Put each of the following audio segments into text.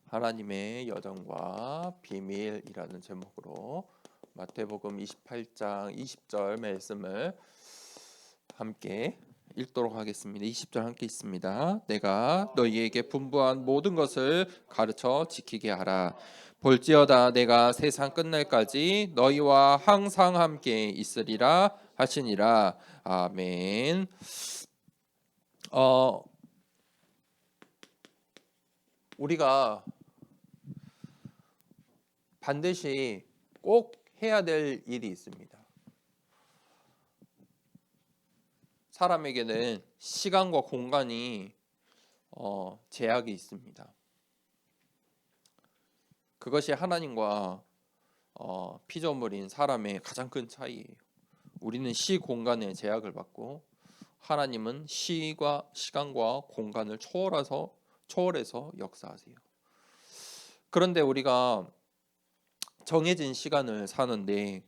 하나님의 여정과 비밀이라는 제목으로 마태복음 28장 20절 말씀을 함께 읽도록 하겠습니다. 20절 함께 있습니다. 내가 너희에게 분부한 모든 것을 가르쳐 지키게 하라. 볼지어다 내가 세상 끝날까지 너희와 항상 함께 있으리라 하시니라. 아멘. 우리가 반드시 꼭 해야 될 일이 있습니다. 사람에게는 시간과 공간이 제약이 있습니다. 그것이 하나님과 피조물인 사람의 가장 큰 차이예요. 우리는 시 공간의 제약을 받고 하나님은 시간과 공간을 초월해서 역사하세요. 그런데 우리가 정해진 시간을 사는데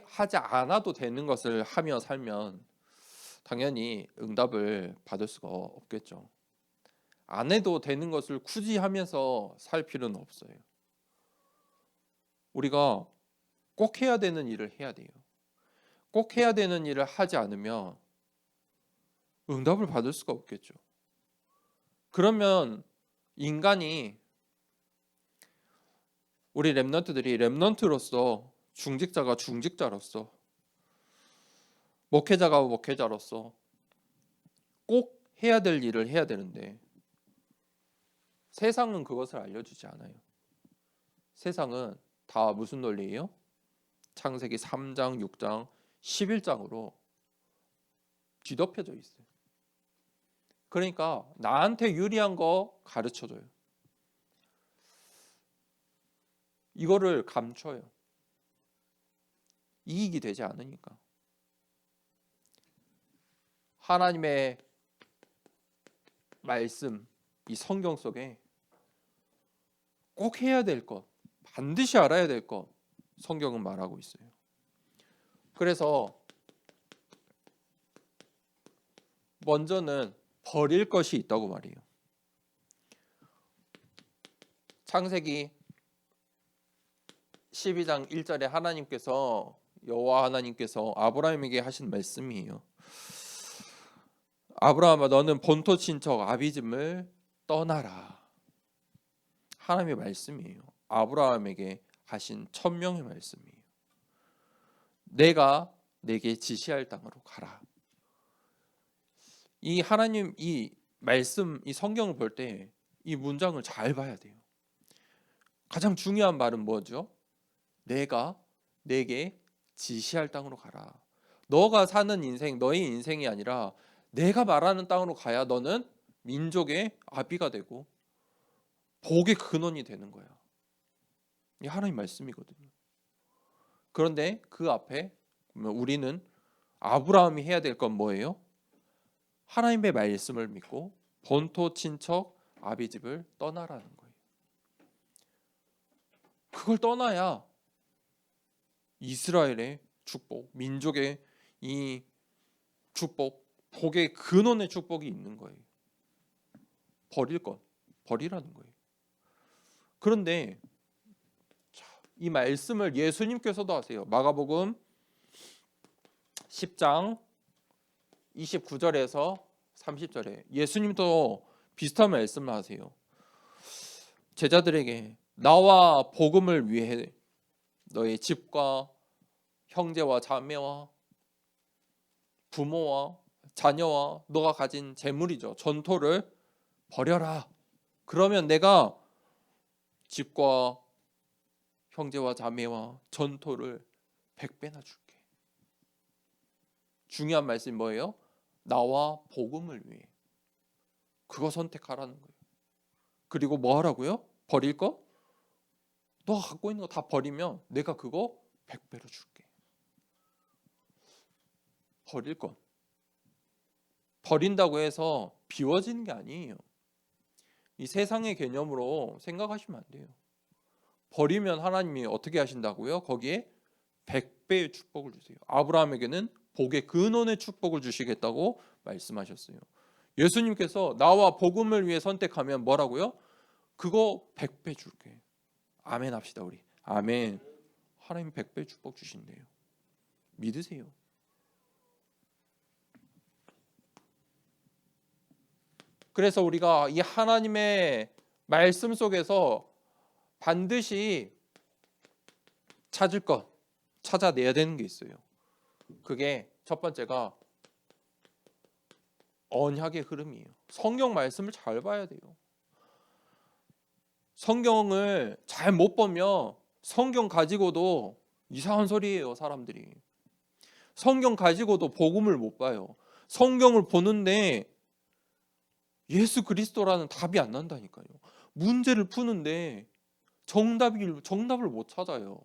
하지 않아도 되는 것을 하며 살면 당연히 응답을 받을 수가 없겠죠. 안 해도 되는 것을 굳이 하면서 살 필요는 없어요. 우리가 꼭 해야 되는 일을 해야 돼요. 꼭 해야 되는 일을 하지 않으면 응답을 받을 수가 없겠죠. 그러면 인간이 우리 렘넌트들이 렘넌트로서 중직자가 중직자로서 목회자가 목회자로서 꼭 해야 될 일을 해야 되는데 세상은 그것을 알려주지 않아요. 세상은 다 무슨 논리예요? 창세기 3장, 6장, 11장으로 뒤덮여져 있어요. 그러니까 나한테 유리한 거 가르쳐줘요. 이거를 감춰요. 이익이 되지 않으니까. 하나님의 말씀, 이 성경 속에 꼭 해야 될 것, 반드시 알아야 될 것, 성경은 말하고 있어요. 그래서 먼저는 버릴 것이 있다고 말해요. 창세기 12장 1절에 하나님께서 여호와 하나님께서 아브라함에게 하신 말씀이에요. 아브라함아 너는 본토 친척 아비집을 떠나라. 하나님의 말씀이에요. 아브라함에게 하신 천명의 말씀이에요. 내가 내게 지시할 땅으로 가라. 이 하나님 이 말씀 이 성경을 볼 때 이 문장을 잘 봐야 돼요. 가장 중요한 말은 뭐죠? 내가 내게 지시할 땅으로 가라. 너가 사는 인생, 너의 인생이 아니라 내가 말하는 땅으로 가야 너는 민족의 아비가 되고 복의 근원이 되는 거야. 이 하나님 말씀이거든요. 그런데 그 앞에 우리는 아브라함이 해야 될 건 뭐예요? 하나님의 말씀을 믿고 본토 친척 아비집을 떠나라는 거예요. 그걸 떠나야 이스라엘의 축복, 민족의 이 축복, 복의 근원의 축복이 있는 거예요. 버릴 것, 버리라는 거예요. 그런데 이 말씀을 예수님께서도 하세요. 마가복음 10장 29절에서 30절에 예수님도 비슷한 말씀을 하세요. 제자들에게 나와 복음을 위해 너의 집과 형제와 자매와 부모와 자녀와 너가 가진 재물이죠. 전토를 버려라. 그러면 내가 집과 형제와 자매와 전토를 100배나 줄게. 중요한 말씀이 뭐예요? 나와 복음을 위해. 그거 선택하라는 거예요. 그리고 뭐 하라고요? 버릴 거? 너가 갖고 있는 거 다 버리면 내가 그거 100배로 줄게. 버릴 것. 버린다고 해서 비워지는 게 아니에요. 이 세상의 개념으로 생각하시면 안 돼요. 버리면 하나님이 어떻게 하신다고요? 거기에 100배의 축복을 주세요. 아브라함에게는 복의 근원의 축복을 주시겠다고 말씀하셨어요. 예수님께서 나와 복음을 위해 선택하면 뭐라고요? 그거 100배 줄게. 아멘 합시다 우리. 아멘. 하나님 100배 축복 주신대요. 믿으세요. 그래서 우리가 이 하나님의 말씀 속에서 반드시 찾을 것, 찾아내야 되는 게 있어요. 그게 첫 번째가 언약의 흐름이에요. 성경 말씀을 잘 봐야 돼요. 성경을 잘 못 보면 성경 가지고도 이상한 소리예요, 사람들이. 성경 가지고도 복음을 못 봐요. 성경을 보는데 예수 그리스도라는 답이 안 난다니까요. 문제를 푸는데 정답을 못 찾아요.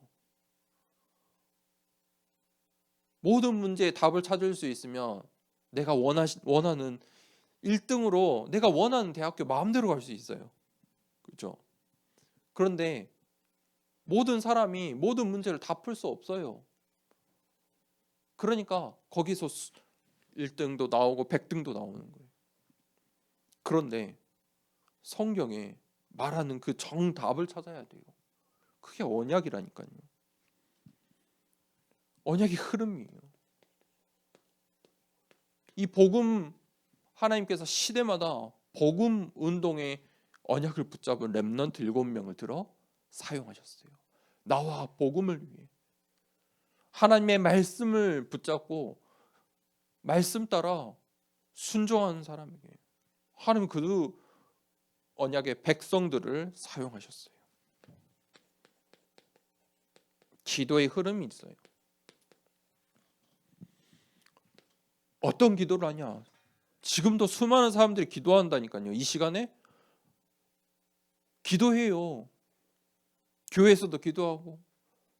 모든 문제에 답을 찾을 수 있으면 내가 원하는 1등으로 내가 원하는 대학교 마음대로 갈 수 있어요. 그렇죠? 그런데 모든 사람이 모든 문제를 다 풀 수 없어요. 그러니까 거기서 1등도 나오고 100등도 나오는 거예요. 그런데 성경에 말하는 그 정답을 찾아야 돼요. 그게 언약이라니까요. 언약의 흐름이에요. 이 복음 하나님께서 시대마다 복음 운동의 언약을 붙잡은 렘넌트 7명을 들어 사용하셨어요. 나와 복음을 위해 하나님의 말씀을 붙잡고 말씀 따라 순종하는 사람에게 하나님 그 언약의 백성들을 사용하셨어요. 기도의 흐름이 있어요. 어떤 기도를 하냐? 지금도 수많은 사람들이 기도한다니까요. 이 시간에 기도해요. 교회에서도 기도하고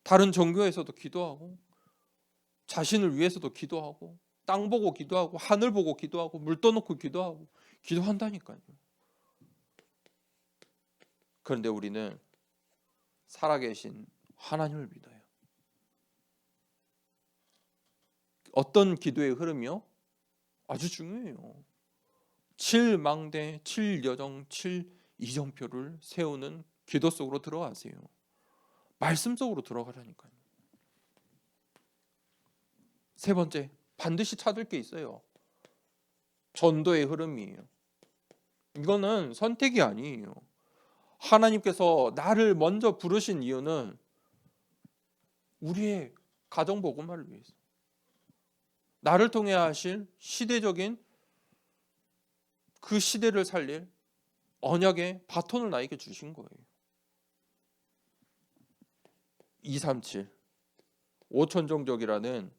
다른 종교에서도 기도하고 자신을 위해서도 기도하고 땅 보고 기도하고 하늘 보고 기도하고 물 떠놓고 기도하고 기도한다니까요. 그런데 우리는 살아계신 하나님을 믿어요. 어떤 기도의 흐름이요? 아주 중요해요. 7망대, 7여정, 7이정표를 세우는 기도 속으로 들어가세요. 말씀 속으로 들어가라니까요. 세 번째, 반드시 찾을 게 있어요. 전도의 흐름이에요. 이거는 선택이 아니에요. 하나님께서 나를 먼저 부르신 이유는 우리의 가정 복음화를 위해서. 나를 통해 하실 시대적인 그 시대를 살릴 언약의 바톤을 나에게 주신 거예요. 237 5천종족이라는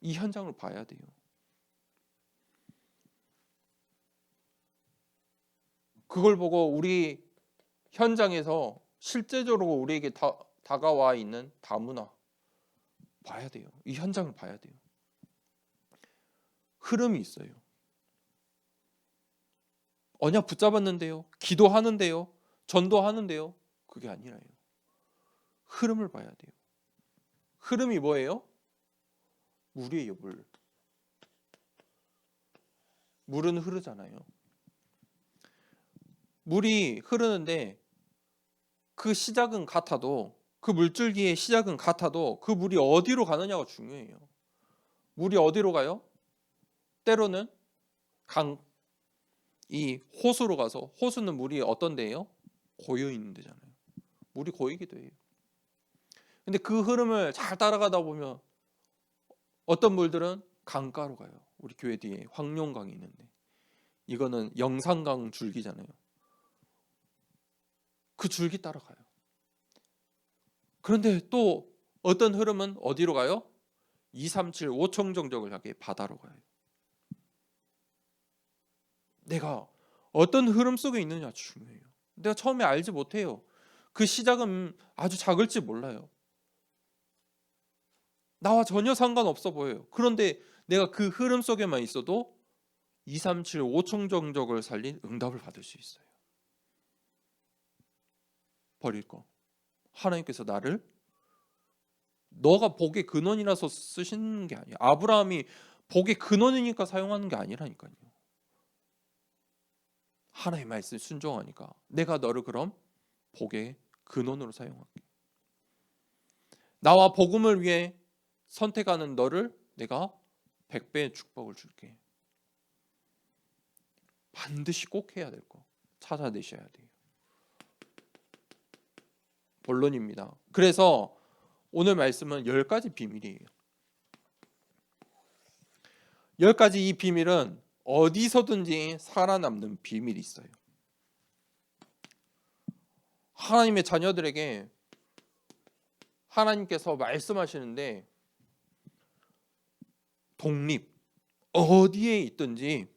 이 현장을 봐야 돼요. 그걸 보고 우리 현장에서 실제적으로 우리에게 다가와 있는 다문화 봐야 돼요. 이 현장을 봐야 돼요. 흐름이 있어요. 언약 붙잡았는데요. 기도하는데요. 전도하는데요. 그게 아니라요. 흐름을 봐야 돼요. 흐름이 뭐예요? 물이에요, 물. 물은 흐르잖아요. 물이 흐르는데 그 시작은 같아도 그 물줄기의 시작은 같아도 그 물이 어디로 가느냐가 중요해요. 물이 어디로 가요? 때로는 이 호수로 가서 호수는 물이 어떤 데예요? 고여 있는 데잖아요. 물이 고이기도 해요. 근데 그 흐름을 잘 따라가다 보면 어떤 물들은 강가로 가요. 우리 교회 뒤에 황룡강이 있는데 이거는 영산강 줄기잖아요. 그 줄기 따라가요. 그런데 또 어떤 흐름은 어디로 가요? 237 5청정적을 향해 바다로 가요. 내가 어떤 흐름 속에 있느냐 중요해요. 내가 처음에 알지 못해요. 그 시작은 아주 작을지 몰라요. 나와 전혀 상관없어 보여요. 그런데 내가 그 흐름 속에만 있어도 237 5청정적을 살린 응답을 받을 수 있어요. 버릴 거. 하나님께서 나를 너가 복의 근원이라서 쓰시는 게 아니에요. 아브라함이 복의 근원이니까 사용하는 게 아니라니까요. 하나님의 말씀에 순종하니까 내가 너를 그럼 복의 근원으로 사용할게. 나와 복음을 위해 선택하는 너를 내가 100배의 축복을 줄게. 반드시 꼭 해야 될 거 찾아내셔야 돼요. 본론입니다. 그래서 오늘 말씀은 10가지 비밀이에요. 10가지 이 비밀은 어디서든지 살아남는 비밀이 있어요. 하나님의 자녀들에게 하나님께서 말씀하시는데 독립 어디에 있든지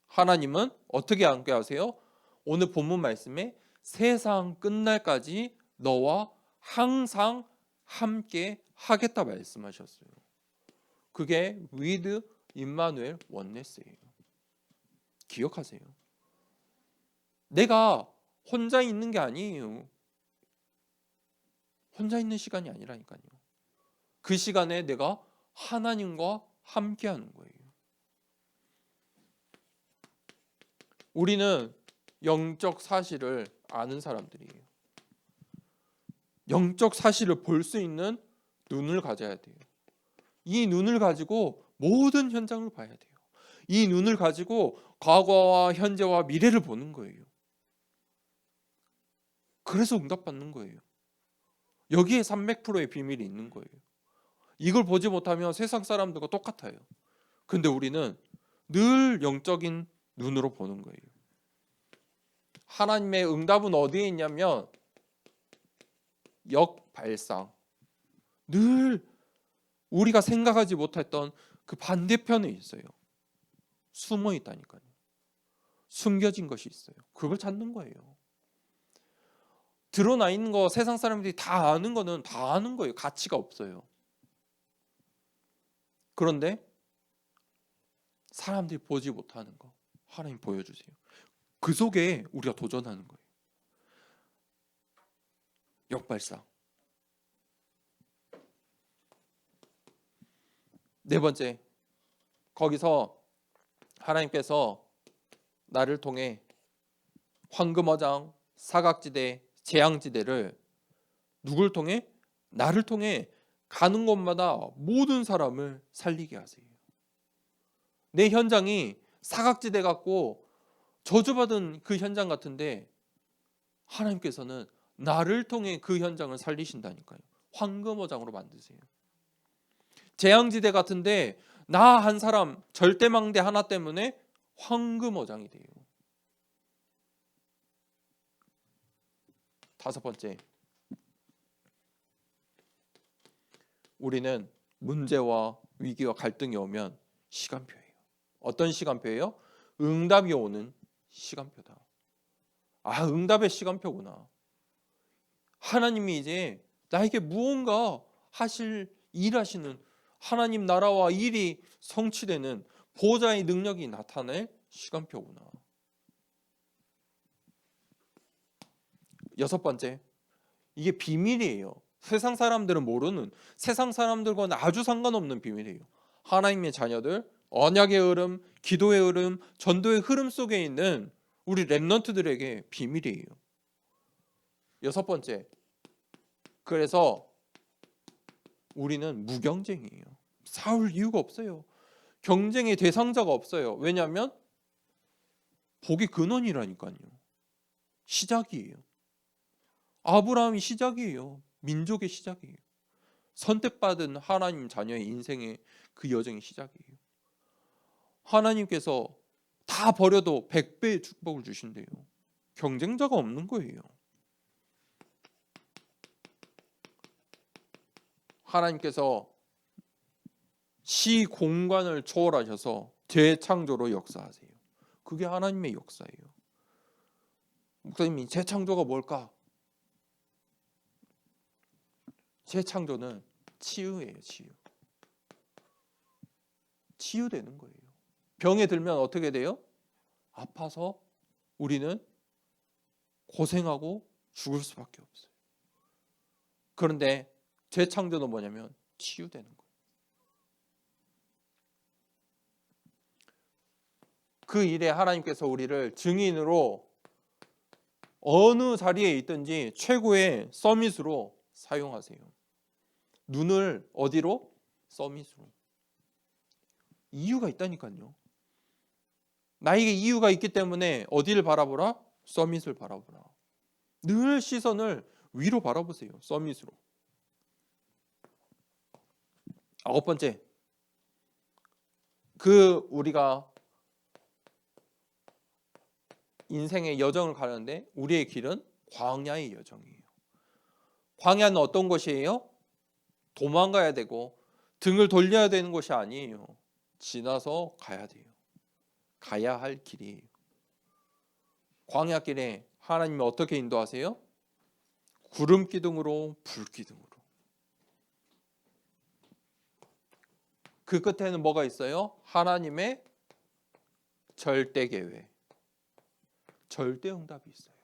하나님은 어떻게 함께 하세요? 오늘 본문 말씀에 세상 끝날까지 너와 항상 함께 하겠다 말씀하셨어요. 그게 with 임마누엘 원네스예요. 기억하세요. 내가 혼자 있는 게 아니에요. 혼자 있는 시간이 아니라니까요. 그 시간에 내가 하나님과 함께 하는 거예요. 우리는 영적 사실을 아는 사람들이에요. 영적 사실을 볼 수 있는 눈을 가져야 돼요. 이 눈을 가지고 모든 현장을 봐야 돼요. 이 눈을 가지고 과거와 현재와 미래를 보는 거예요. 그래서 응답받는 거예요. 여기에 300%의 비밀이 있는 거예요. 이걸 보지 못하면 세상 사람들과 똑같아요. 근데 우리는 늘 영적인 눈으로 보는 거예요. 하나님의 응답은 어디에 있냐면 역발상. 늘 우리가 생각하지 못했던 그 반대편에 있어요. 숨어 있다니까요. 숨겨진 것이 있어요. 그걸 찾는 거예요. 드러나 있는 거 세상 사람들이 다 아는 거는 다 아는 거예요. 가치가 없어요. 그런데 사람들이 보지 못하는 거 하나님 보여주세요. 그 속에 우리가 도전하는 거예요. 역발상. 네 번째, 거기서 하나님께서 나를 통해 황금어장, 사각지대, 재앙지대를 누굴 통해? 나를 통해 가는 곳마다 모든 사람을 살리게 하세요. 내 현장이 사각지대 같고 저주받은 그 현장 같은데 하나님께서는 나를 통해 그 현장을 살리신다니까요. 황금어장으로 만드세요. 재앙지대 같은데 나 한 사람 절대망대 하나 때문에 황금어장이 돼요. 다섯 번째, 우리는 문제와 위기와 갈등이 오면 시간표예요. 어떤 시간표예요? 응답이 오는 시간표다. 아, 응답의 시간표구나. 하나님이 이제 나에게 무언가 일하시는 하나님 나라와 일이 성취되는 보호자의 능력이 나타낼 시간표구나. 여섯 번째, 이게 비밀이에요. 세상 사람들은 모르는, 세상 사람들과는 아주 상관없는 비밀이에요. 하나님의 자녀들, 언약의 흐름, 기도의 흐름, 전도의 흐름 속에 있는 우리 렘넌트들에게 비밀이에요. 여섯 번째, 그래서 우리는 무경쟁이에요. 싸울 이유가 없어요. 경쟁의 대상자가 없어요. 왜냐하면 복의 근원이라니까요. 시작이에요. 아브라함이 시작이에요. 민족의 시작이에요. 선택받은 하나님 자녀의 인생의 그 여정의 시작이에요. 하나님께서 다 버려도 100배의 축복을 주신대요. 경쟁자가 없는 거예요. 하나님께서 시 공간을 초월하셔서 재창조로 역사하세요. 그게 하나님의 역사예요. 목사님이 재창조가 뭘까? 재창조는 치유예요. 치유되는 거예요. 병에 들면 어떻게 돼요? 아파서 우리는 고생하고 죽을 수밖에 없어요. 그런데 재창조는 뭐냐면 치유되는 거예요. 그 일에 하나님께서 우리를 증인으로 어느 자리에 있든지 최고의 서밋으로 사용하세요. 눈을 어디로? 서밋으로. 이유가 있다니까요. 나에게 이유가 있기 때문에 어디를 바라보라? 서밋을 바라보라. 늘 시선을 위로 바라보세요. 서밋으로. 9번째, 우리가 인생의 여정을 가는데 우리의 길은 광야의 여정이에요. 광야는 어떤 것이에요? 도망가야 되고 등을 돌려야 되는 것이 아니에요. 지나서 가야 돼요. 가야 할 길이에요. 광야길에 하나님이 어떻게 인도하세요? 구름 기둥으로, 불 기둥으로. 그 끝에는 뭐가 있어요? 하나님의 절대 계획, 절대 응답이 있어요.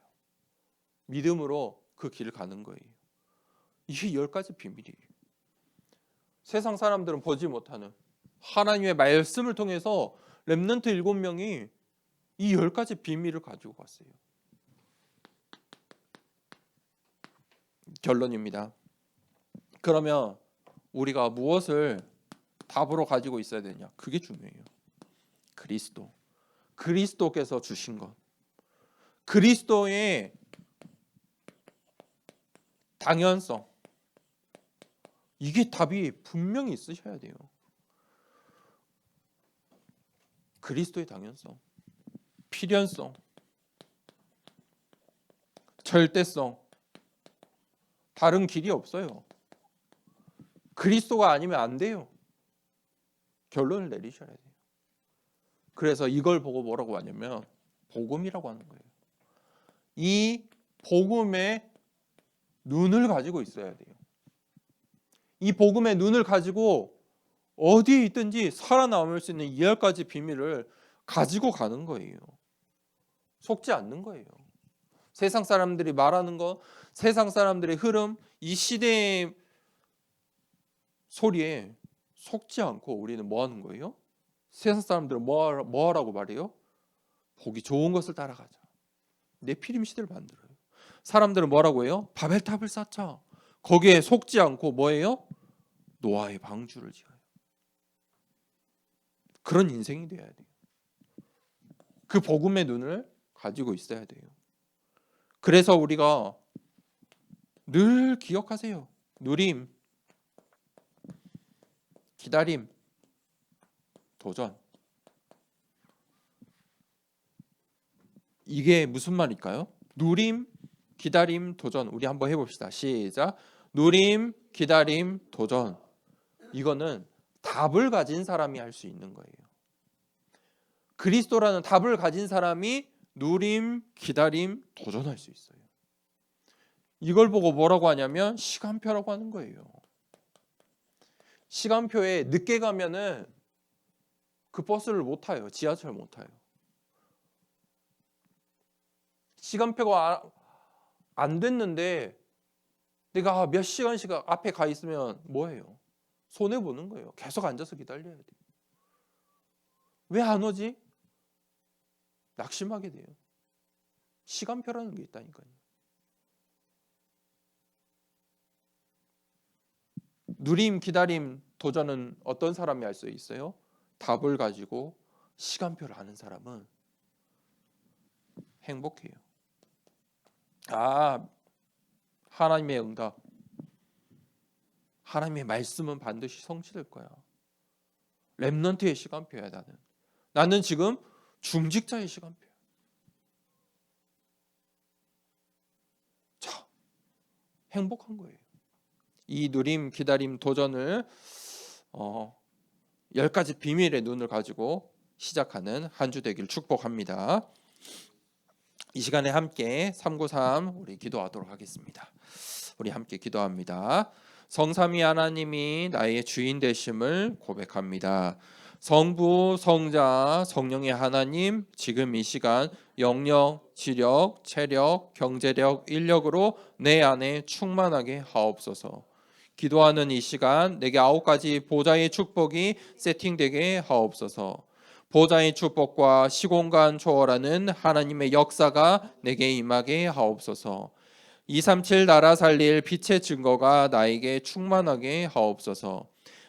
믿음으로 그 길을 가는 거예요. 이게 10가지 비밀이에요. 세상 사람들은 보지 못하는 하나님의 말씀을 통해서 렘넌트 7명이 이 10가지 비밀을 가지고 갔어요. 결론입니다. 그러면 우리가 무엇을 답으로 가지고 있어야 되냐? 그게 중요해요. 그리스도. 그리스도께서 주신 것. 그리스도의 당연성. 이게 답이 분명히 있으셔야 돼요. 그리스도의 당연성, 필연성, 절대성. 다른 길이 없어요. 그리스도가 아니면 안 돼요. 결론을 내리셔야 돼요. 그래서 이걸 보고 뭐라고 하냐면 복음이라고 하는 거예요. 이 복음의 눈을 가지고 있어야 돼요. 이 복음의 눈을 가지고 어디에 있든지 살아남을 수 있는 10가지 비밀을 가지고 가는 거예요. 속지 않는 거예요. 세상 사람들이 말하는 것, 세상 사람들의 흐름, 이 시대의 소리에 속지 않고 우리는 뭐 하는 거예요? 세상 사람들은 뭐 하라고 말해요? 보기 좋은 것을 따라가자. 네피림 시대를 만들어요. 사람들은 뭐라고 해요? 바벨탑을 쌓자. 거기에 속지 않고 뭐예요? 노아의 방주를 지어요. 그런 인생이 돼야 돼요. 그 복음의 눈을 가지고 있어야 돼요. 그래서 우리가 늘 기억하세요. 누림, 기다림, 도전. 이게 무슨 말일까요? 누림, 기다림, 도전. 우리 한번 해봅시다. 시작. 누림, 기다림, 도전. 이거는 답을 가진 사람이 할 수 있는 거예요. 그리스도라는 답을 가진 사람이 누림, 기다림, 도전할 수 있어요. 이걸 보고 뭐라고 하냐면 시간표라고 하는 거예요. 시간표에 늦게 가면은 그 버스를 못 타요. 지하철 못 타요. 시간표가 안 됐는데 내가 몇 시간씩 앞에 가 있으면 뭐예요? 손해보는 거예요. 계속 앉아서 기다려야 돼요. 왜 안 오지? 낙심하게 돼요. 시간표라는 게 있다니까요. 누림, 기다림, 도전은 어떤 사람이 할 수 있어요? 답을 가지고 시간표를 아는 사람은 행복해요. 하나님의 응답, 하나님의 말씀은 반드시 성취될 거야. 렘넌트의 시간표야. 나는 지금 중직자의 시간표야. 자, 행복한 거예요. 이 누림, 기다림, 도전을 10가지 비밀의 눈을 가지고 시작하는 한 주 되길 축복합니다. 이 시간에 함께 393 우리 기도하도록 하겠습니다. 우리 함께 기도합니다. 성삼위 하나님이 나의 주인 되심을 고백합니다. 성부, 성자, 성령의 하나님, 지금 이 시간 영력, 지력, 체력, 경제력, 인력으로 내 안에 충만하게 하옵소서. 기도하는 이 시간 내게 9가지 보좌의 축복이 세팅되게 하옵소서. 보좌의 축복과 시공간 초월하는 하나님의 역사가 내게 임하게 하옵소서. 237 나라 살릴 빛의 증거가 나에게 충만하게 하옵소서.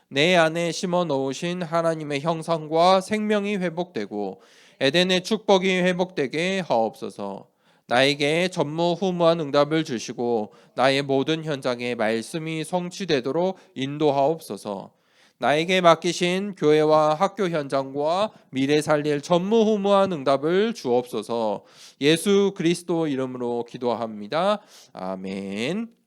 내 안에 심어 놓으신 하나님의 형상과 생명이 회복되고 에덴의 축복이 회복되게 하옵소서. 나에게 전무후무한 응답을 주시고 나의 모든 현장에 말씀이 성취되도록 인도하옵소서. 나에게 맡기신 교회와 학교 현장과 미래 살릴 전무후무한 응답을 주옵소서. 예수 그리스도 이름으로 기도합니다. 아멘.